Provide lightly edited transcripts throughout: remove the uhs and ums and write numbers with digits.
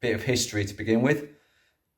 bit of history to begin with.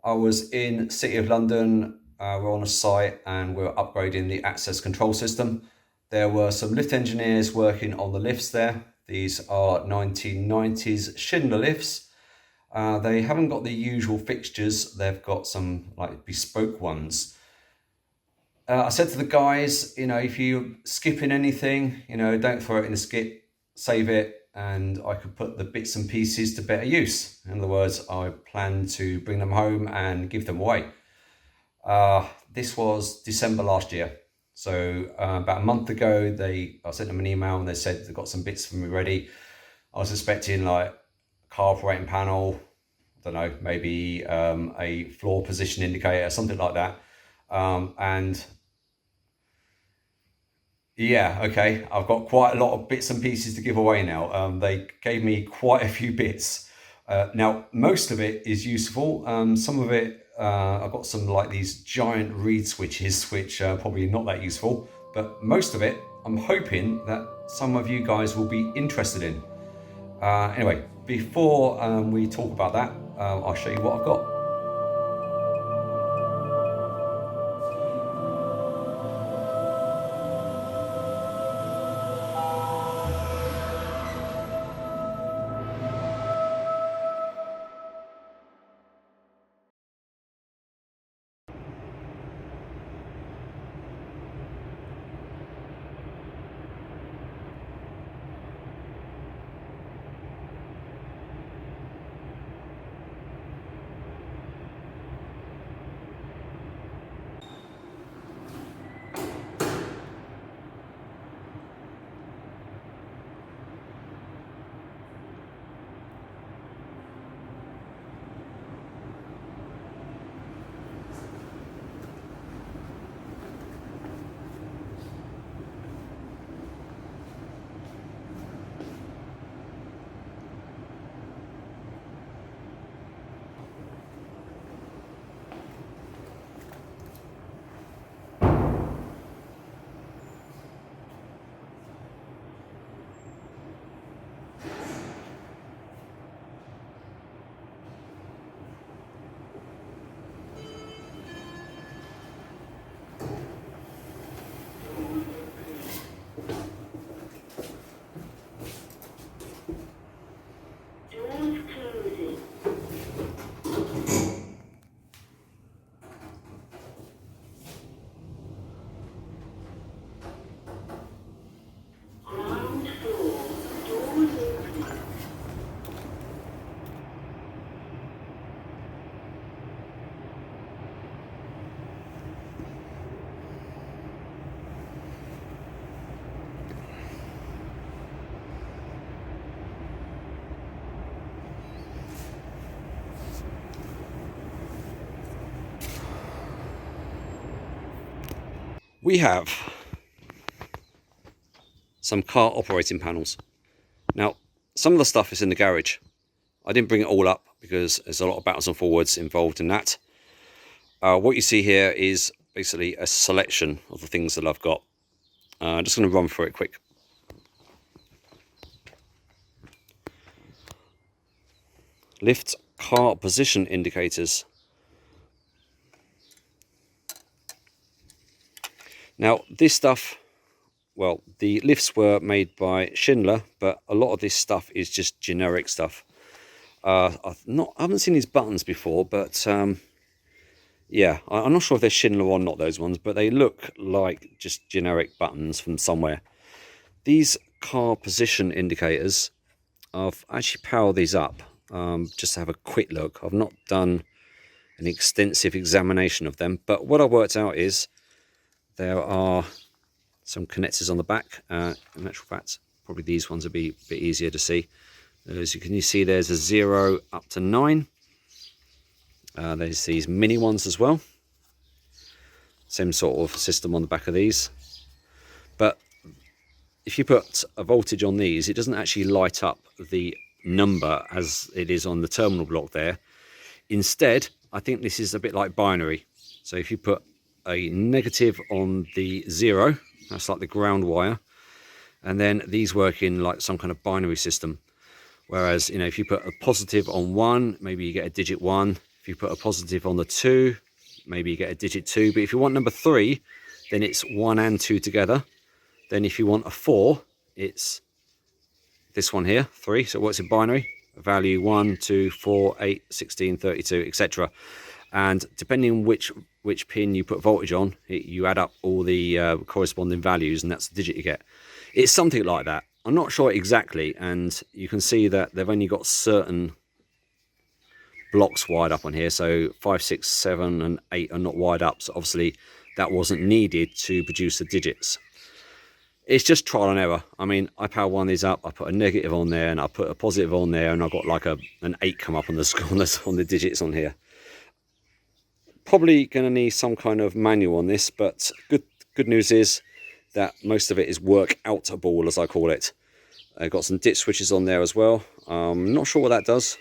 I was in City of London, we're on a site and we're upgrading the access control system. There were some lift engineers working on the lifts there. These are 1990s Schindler lifts. They haven't got the usual fixtures, they've got some like bespoke ones. I said to the guys, if you're skipping anything, don't throw it in a skip, save it, and I could put the bits and pieces to better use. In other words, I plan to bring them home and give them away. This was December last year. So about a month ago, I sent them an email and they said they've got some bits for me ready. I was expecting like a car operating panel, I don't know, maybe a floor position indicator, something like that. And yeah, okay, I've got quite a lot of bits and pieces to give away now. They gave me quite a few bits. Now, most of it is useful. Some of it, I've got some like these giant reed switches, which are probably not that useful. But most of it, I'm hoping that some of you guys will be interested in. Anyway, before we talk about that, I'll show you what I've got. We have some car operating panels. Now, some of the stuff is in the garage. I didn't bring it all up because there's a lot of backwards and forwards involved in that. What you see here is basically a selection of the things that I've got. I'm just going to run through it quick. Lift car position indicators. Now, this stuff, well, the lifts were made by Schindler, but a lot of this stuff is just generic stuff. I haven't seen these buttons before, but yeah, I'm not sure if they're Schindler or not, those ones, but they look like just generic buttons from somewhere. These car position indicators, I've actually powered these up just to have a quick look. I've not done an extensive examination of them, but what I worked out is there are some connectors on the back. In actual fact, probably these ones will be a bit easier to see. As you can see, there's a 0 up to 9. There's these mini ones as well. Same sort of system on the back of these. But if you put a voltage on these, it doesn't actually light up the number as it is on the terminal block there. Instead, I think this is a bit like binary. So if you put a negative on the 0, that's like the ground wire, and then these work in like some kind of binary system. Whereas, you know, if you put a positive on 1, maybe you get a digit 1. If you put a positive on the 2, maybe you get a digit 2. But if you want number 3, then it's 1 and 2 together. Then if you want a 4, it's this one here, 3. So what's in binary? Value 1, 2, 4, 8, 16, 32, etc. And depending on which pin you put voltage on, you add up all the corresponding values, and that's the digit you get. It's something like that. I'm not sure exactly, and you can see that they've only got certain blocks wired up on here. So 5, 6, 7, and 8 are not wired up. So obviously that wasn't needed to produce the digits. It's just trial and error. I mean, I power one of these up, I put a negative on there, and I put a positive on there, and I got like an 8 come up on the digits on here. Probably going to need some kind of manual on this, but good news is that most of it is work outable, as I call it. I've got some ditch switches on there as well. Not sure what that does.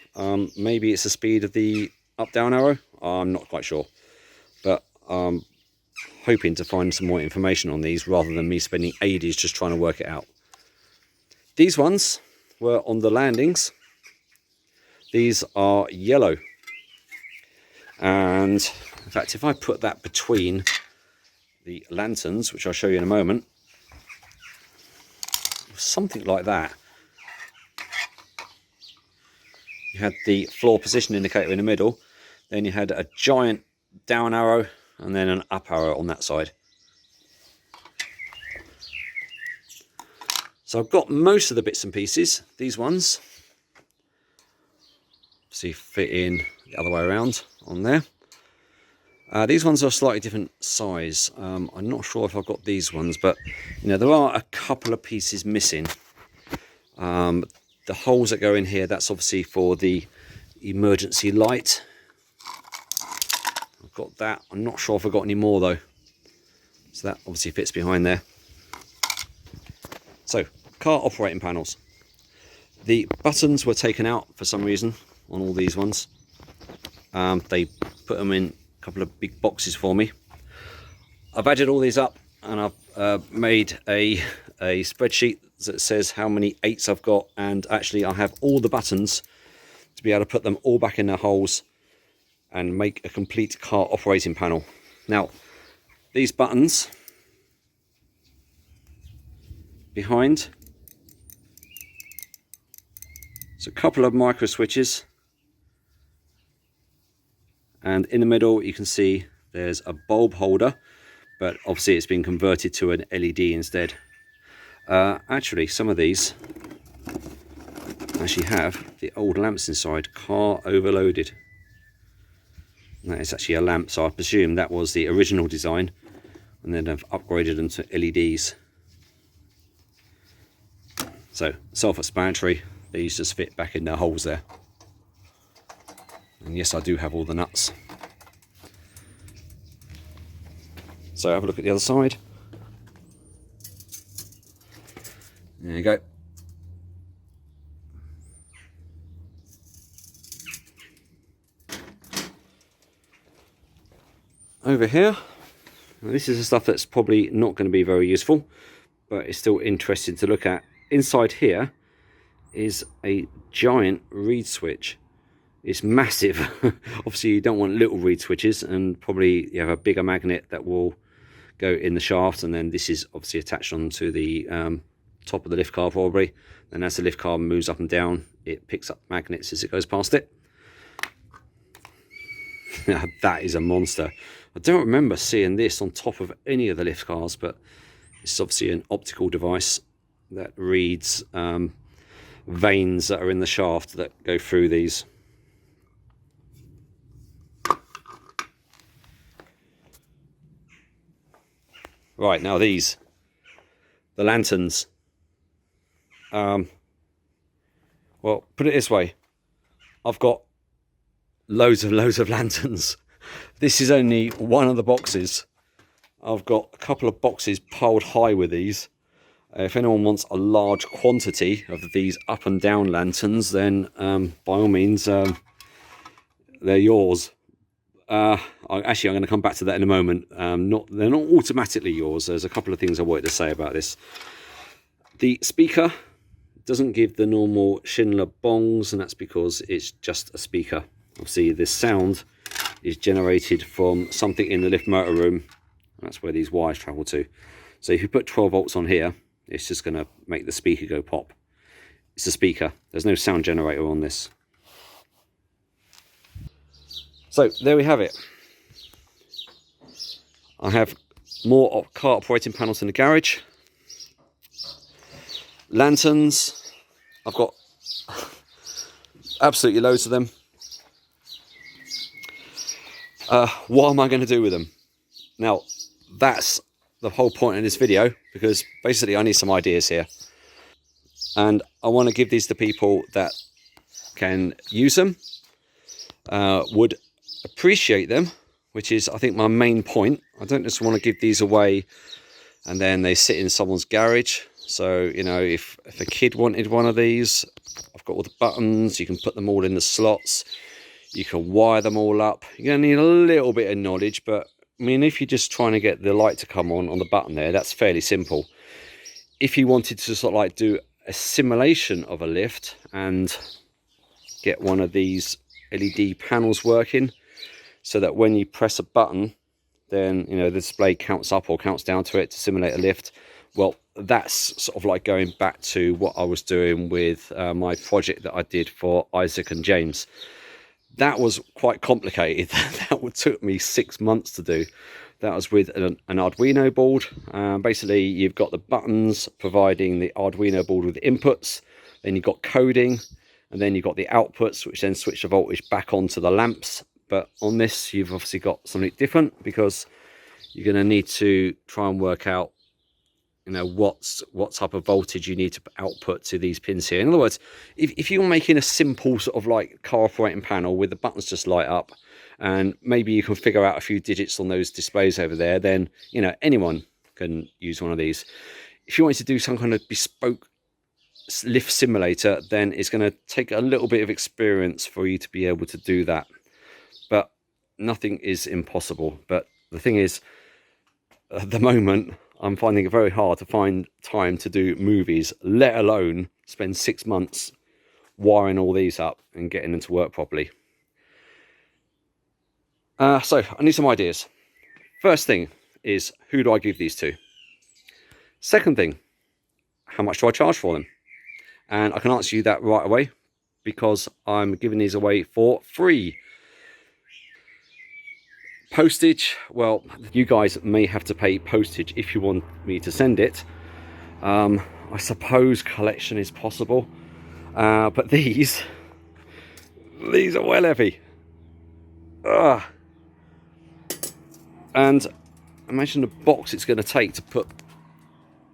Maybe it's the speed of the up-down arrow. I'm not quite sure, but hoping to find some more information on these rather than me spending ages just trying to work it out. These ones were on the landings. These are yellow, and in fact, if I put that between the lanterns, which I'll show you in a moment, something like that. You had the floor position indicator in the middle, then you had a giant down arrow and then an up arrow on that side. So I've got most of the bits and pieces. These ones, see, fit in the other way around on there. These ones are a slightly different size. I'm not sure if I've got these ones, but you know, there are a couple of pieces missing. The holes that go in here, that's obviously for the emergency light. I've got that. I'm not sure if I've got any more though. So that obviously fits behind there. So, car operating panels. The buttons were taken out for some reason on all these ones. They put them in a couple of big boxes for me. I've added all these up, and I've made a spreadsheet that says how many 8s I've got, and actually I have all the buttons to be able to put them all back in their holes and make a complete car operating panel. Now, these buttons behind, it's a couple of micro switches, and in the middle you can see there's a bulb holder, but obviously it's been converted to an LED instead. Actually, some of these actually have the old lamps inside, car overloaded. And that is actually a lamp, so I presume that was the original design, and then I've upgraded them to LEDs. So, self-explanatory, these just fit back in their holes there. And yes, I do have all the nuts. So have a look at the other side. There you go. Over here, now this is the stuff that's probably not going to be very useful, but it's still interesting to look at. Inside here is a giant reed switch. It's massive. Obviously you don't want little reed switches, and probably you have a bigger magnet that will go in the shaft, and then this is obviously attached onto the top of the lift car probably, and as the lift car moves up and down it picks up magnets as it goes past it. That is a monster. I don't remember seeing this on top of any of the lift cars, but it's obviously an optical device that reads veins that are in the shaft that go through these. Right, now these, the lanterns. Well, put it this way, I've got loads of lanterns. This is only one of the boxes. I've got a couple of boxes piled high with these. If anyone wants a large quantity of these up and down lanterns, then by all means, they're yours. Actually, I'm going to come back to that in a moment. They're not automatically yours. There's a couple of things I wanted to say about this. The speaker doesn't give the normal Schindler bongs, and that's because it's just a speaker. Obviously this sound is generated from something in the lift motor room, and that's where these wires travel to. So if you put 12 volts on here, it's just going to make the speaker go pop. It's a speaker, there's no sound generator on this. So there we have it. I have more car operating panels in the garage. Lanterns, I've got absolutely loads of them. What am I going to do with them? Now, that's the whole point of this video, because basically I need some ideas here. And I want to give these to people that can use them, would appreciate them, which is, I think, my main point. I don't just want to give these away and then they sit in someone's garage. So, you know, if a kid wanted one of these, I've got all the buttons, you can put them all in the slots, you can wire them all up. You're going to need a little bit of knowledge, but I mean, if you're just trying to get the light to come on the button there, that's fairly simple. If you wanted to sort of like do a simulation of a lift and get one of these LED panels working so that when you press a button, then, you know, the display counts up or counts down to it to simulate a lift. Well, that's sort of like going back to what I was doing with my project that I did for Isaac and James. That was quite complicated. That took me 6 months to do. That was with an Arduino board. Basically, you've got the buttons providing the Arduino board with the inputs. Then you've got coding, and then you've got the outputs, which then switch the voltage back onto the lamps. But on this, you've obviously got something different, because you're going to need to try and work out, you know, what type of voltage you need to output to these pins here. In other words, if you're making a simple sort of like car operating panel with the buttons just light up, and maybe you can figure out a few digits on those displays over there, then, you know, anyone can use one of these. If you wanted to do some kind of bespoke lift simulator, then it's going to take a little bit of experience for you to be able to do that. But nothing is impossible. But the thing is, at the moment, I'm finding it very hard to find time to do movies, let alone spend 6 months wiring all these up and getting them to work properly. So I need some ideas. First thing is, who do I give these to? Second thing, how much do I charge for them? And I can answer you that right away, because I'm giving these away for free. Postage, well, you guys may have to pay postage if you want me to send it. I suppose collection is possible, but these are well heavy. And imagine the box it's going to take to put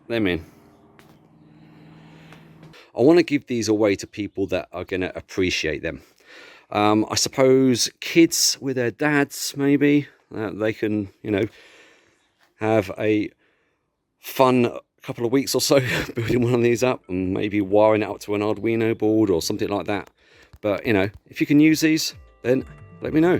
them in. I want to give these away to people that are going to appreciate them. I suppose kids with their dads, maybe, they can, you know, have a fun couple of weeks or so building one of these up and maybe wiring it up to an Arduino board or something like that. But, you know, if you can use these, then let me know.